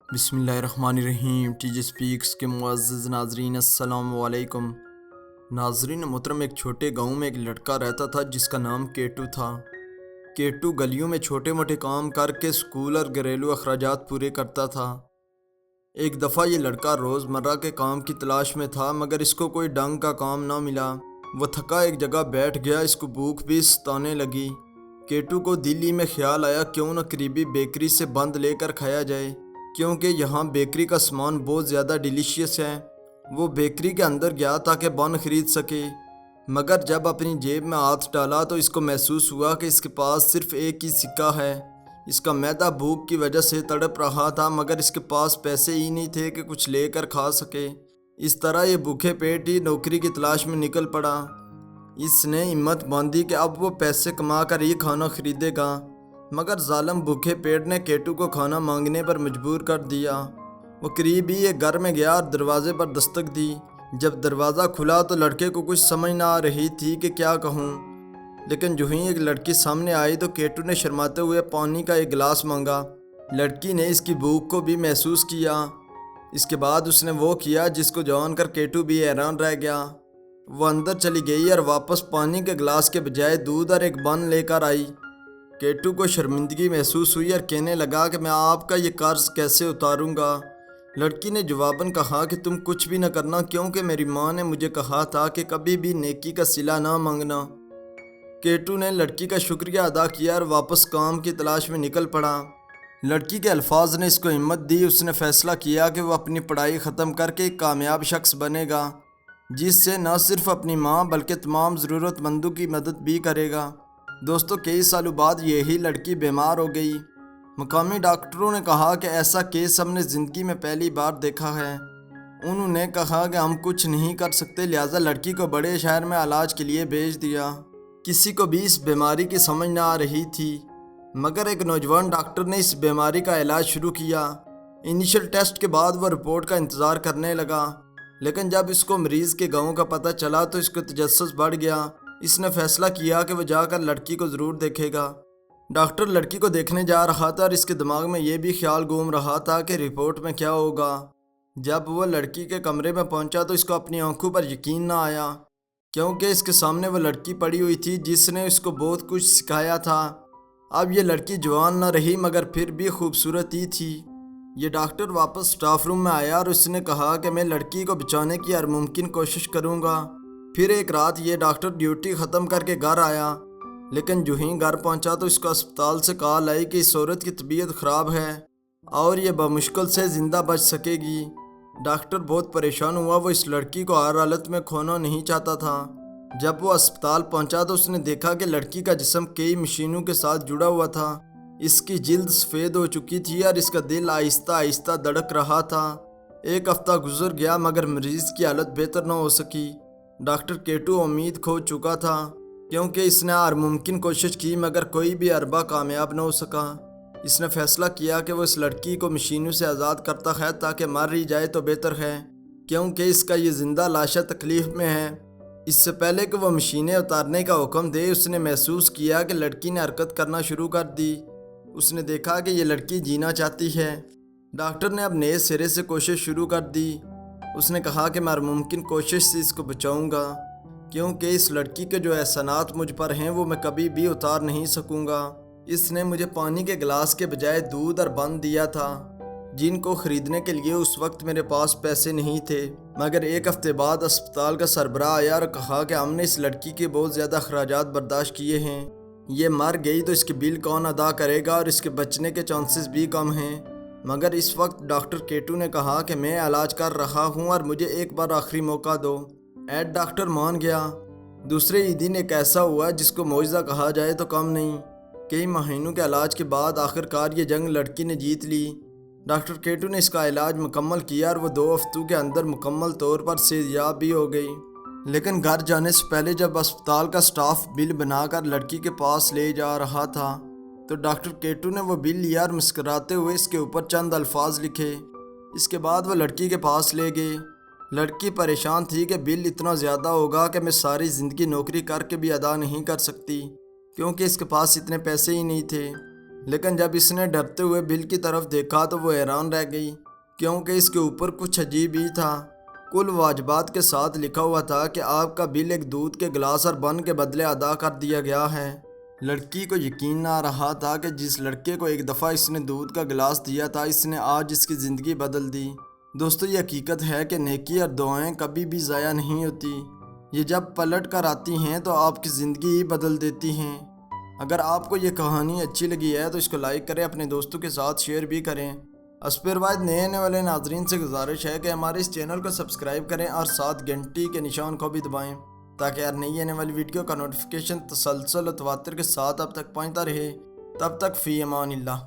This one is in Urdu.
بسم اللہ الرحمن الرحیم۔ ٹی جی سپیکس کے معزز ناظرین السلام علیکم۔ ناظرین محترم، ایک چھوٹے گاؤں میں ایک لڑکا رہتا تھا جس کا نام کیٹو تھا۔ کیٹو گلیوں میں چھوٹے موٹے کام کر کے اسکول اور گھریلو اخراجات پورے کرتا تھا۔ ایک دفعہ یہ لڑکا روزمرہ کے کام کی تلاش میں تھا، مگر اس کو کوئی ڈنگ کا کام نہ ملا۔ وہ تھکا ایک جگہ بیٹھ گیا، اس کو بھوک بھی ستانے لگی۔ کیٹو کو دل ہی میں خیال آیا کیوں نہ قریبی بیکری سے بند لے کر کھایا جائے، کیونکہ یہاں بیکری کا سامان بہت زیادہ ڈیلیشیس ہے۔ وہ بیکری کے اندر گیا تاکہ بن خرید سکے، مگر جب اپنی جیب میں ہاتھ ڈالا تو اس کو محسوس ہوا کہ اس کے پاس صرف ایک ہی سکہ ہے۔ اس کا معدہ بھوک کی وجہ سے تڑپ رہا تھا، مگر اس کے پاس پیسے ہی نہیں تھے کہ کچھ لے کر کھا سکے۔ اس طرح یہ بھوکے پیٹ ہی نوکری کی تلاش میں نکل پڑا۔ اس نے ہمت باندھی کہ اب وہ پیسے کما کر ہی کھانا خریدے گا، مگر ظالم بھوکے پیٹ نے کیٹو کو کھانا مانگنے پر مجبور کر دیا۔ وہ قریب ہی ایک گھر میں گیا اور دروازے پر دستک دی۔ جب دروازہ کھلا تو لڑکے کو کچھ سمجھ نہ آ رہی تھی کہ کیا کہوں، لیکن جو ہی ایک لڑکی سامنے آئی تو کیٹو نے شرماتے ہوئے پانی کا ایک گلاس مانگا۔ لڑکی نے اس کی بھوک کو بھی محسوس کیا۔ اس کے بعد اس نے وہ کیا جس کو جان کر کیٹو بھی حیران رہ گیا۔ وہ اندر چلی گئی اور واپس پانی کے گلاس کے بجائے دودھ اور ایک بن لے کر آئی۔ کیٹو کو شرمندگی محسوس ہوئی اور کہنے لگا کہ میں آپ کا یہ قرض کیسے اتاروں گا۔ لڑکی نے جواباً کہا کہ تم کچھ بھی نہ کرنا، کیونکہ میری ماں نے مجھے کہا تھا کہ کبھی بھی نیکی کا صلہ نہ مانگنا۔ کیٹو نے لڑکی کا شکریہ ادا کیا اور واپس کام کی تلاش میں نکل پڑا۔ لڑکی کے الفاظ نے اس کو ہمت دی۔ اس نے فیصلہ کیا کہ وہ اپنی پڑھائی ختم کر کے ایک کامیاب شخص بنے گا، جس سے نہ صرف اپنی ماں بلکہ تمام ضرورت مندوں کی مدد بھی کرے گا۔ دوستو، کئی سالوں بعد یہی لڑکی بیمار ہو گئی۔ مقامی ڈاکٹروں نے کہا کہ ایسا کیس ہم نے زندگی میں پہلی بار دیکھا ہے۔ انہوں نے کہا کہ ہم کچھ نہیں کر سکتے، لہٰذا لڑکی کو بڑے شہر میں علاج کے لیے بھیج دیا۔ کسی کو بھی اس بیماری کی سمجھ نہ آ رہی تھی، مگر ایک نوجوان ڈاکٹر نے اس بیماری کا علاج شروع کیا۔ انیشل ٹیسٹ کے بعد وہ رپورٹ کا انتظار کرنے لگا، لیکن جب اس کو مریض کے گاؤں کا پتہ چلا تو اس کو تجسس بڑھ گیا۔ اس نے فیصلہ کیا کہ وہ جا کر لڑکی کو ضرور دیکھے گا۔ ڈاکٹر لڑکی کو دیکھنے جا رہا تھا اور اس کے دماغ میں یہ بھی خیال گھوم رہا تھا کہ رپورٹ میں کیا ہوگا۔ جب وہ لڑکی کے کمرے میں پہنچا تو اس کو اپنی آنکھوں پر یقین نہ آیا، کیونکہ اس کے سامنے وہ لڑکی پڑی ہوئی تھی جس نے اس کو بہت کچھ سکھایا تھا۔ اب یہ لڑکی جوان نہ رہی، مگر پھر بھی خوبصورت ہی تھی۔ یہ ڈاکٹر واپس سٹاف روم میں آیا اور اس نے کہا کہ میں لڑکی کو بچانے کی ہر ممکن کوشش کروں گا۔ پھر ایک رات یہ ڈاکٹر ڈیوٹی ختم کر کے گھر آیا، لیکن جو ہی گھر پہنچا تو اس کو اسپتال سے کال آئی کہ اس عورت کی طبیعت خراب ہے اور یہ بمشکل سے زندہ بچ سکے گی۔ ڈاکٹر بہت پریشان ہوا، وہ اس لڑکی کو ہر حالت میں کھونا نہیں چاہتا تھا۔ جب وہ اسپتال پہنچا تو اس نے دیکھا کہ لڑکی کا جسم کئی مشینوں کے ساتھ جڑا ہوا تھا۔ اس کی جلد سفید ہو چکی تھی اور اس کا دل آہستہ آہستہ دھڑک رہا تھا۔ ایک ہفتہ گزر گیا مگر مریض کی حالت بہتر نہ ہو سکی۔ ڈاکٹر کیٹو امید کھو چکا تھا، کیونکہ اس نے ہر ممکن کوشش کی مگر کوئی بھی حربہ کامیاب نہ ہو سکا۔ اس نے فیصلہ کیا کہ وہ اس لڑکی کو مشینوں سے آزاد کرتا ہے تاکہ مر ہی جائے تو بہتر ہے، کیونکہ اس کا یہ زندہ لاشا تکلیف میں ہے۔ اس سے پہلے کہ وہ مشینیں اتارنے کا حکم دے، اس نے محسوس کیا کہ لڑکی نے حرکت کرنا شروع کر دی۔ اس نے دیکھا کہ یہ لڑکی جینا چاہتی ہے۔ ڈاکٹر نے اب نئے سرے سے کوشش شروع کر دی۔ اس نے کہا کہ میں ہر ممکن کوشش سے اس کو بچاؤں گا، کیونکہ اس لڑکی کے جو احسانات مجھ پر ہیں وہ میں کبھی بھی اتار نہیں سکوں گا۔ اس نے مجھے پانی کے گلاس کے بجائے دودھ اور بن دیا تھا، جن کو خریدنے کے لیے اس وقت میرے پاس پیسے نہیں تھے۔ مگر ایک ہفتے بعد اسپتال کا سربراہ آیا اور کہا کہ ہم نے اس لڑکی کے بہت زیادہ اخراجات برداشت کیے ہیں۔ یہ مر گئی تو اس کے بل کون ادا کرے گا، اور اس کے بچنے کے چانسز بھی کم ہیں۔ مگر اس وقت ڈاکٹر کیٹو نے کہا کہ میں علاج کر رہا ہوں اور مجھے ایک بار آخری موقع دو۔ ایڈ ڈاکٹر مان گیا۔ دوسرے ہی دن ایک ایسا ہوا جس کو معجزہ کہا جائے تو کم نہیں۔ کئی مہینوں کے علاج کے بعد آخر کار یہ جنگ لڑکی نے جیت لی۔ ڈاکٹر کیٹو نے اس کا علاج مکمل کیا اور وہ 2 ہفتوں کے اندر مکمل طور پر صحت یاب بھی ہو گئی۔ لیکن گھر جانے سے پہلے جب اسپتال کا سٹاف بل بنا کر لڑکی کے پاس لے جا رہا تھا تو ڈاکٹر کیٹو نے وہ بل لیا اور مسکراتے ہوئے اس کے اوپر چند الفاظ لکھے۔ اس کے بعد وہ لڑکی کے پاس لے گئے۔ لڑکی پریشان تھی کہ بل اتنا زیادہ ہوگا کہ میں ساری زندگی نوکری کر کے بھی ادا نہیں کر سکتی، کیونکہ اس کے پاس اتنے پیسے ہی نہیں تھے۔ لیکن جب اس نے ڈرتے ہوئے بل کی طرف دیکھا تو وہ حیران رہ گئی، کیونکہ اس کے اوپر کچھ عجیب ہی تھا۔ کل واجبات کے ساتھ لکھا ہوا تھا کہ آپ کا بل ایک دودھ کے گلاس اور بن کے بدلے ادا کر دیا گیا ہے۔ لڑکی کو یقین نہ آ رہا تھا کہ جس لڑکے کو ایک دفعہ اس نے دودھ کا گلاس دیا تھا، اس نے آج اس کی زندگی بدل دی۔ دوستو، یہ حقیقت ہے کہ نیکی اور دعائیں کبھی بھی ضائع نہیں ہوتی، یہ جب پلٹ کر آتی ہیں تو آپ کی زندگی ہی بدل دیتی ہیں۔ اگر آپ کو یہ کہانی اچھی لگی ہے تو اس کو لائک کریں، اپنے دوستوں کے ساتھ شیئر بھی کریں۔ اسپیر وائد نئے آنے والے ناظرین سے گزارش ہے کہ ہمارے اس چینل کو سبسکرائب کریں اور ساتھ گھنٹی کے نشان کو بھی دبائیں، تاکہ ہر نئی آنے والی ویڈیو کا نوٹیفیکیشن تسلسل و تواتر کے ساتھ اب تک پہنچتا رہے۔ تب تک فی امان اللہ۔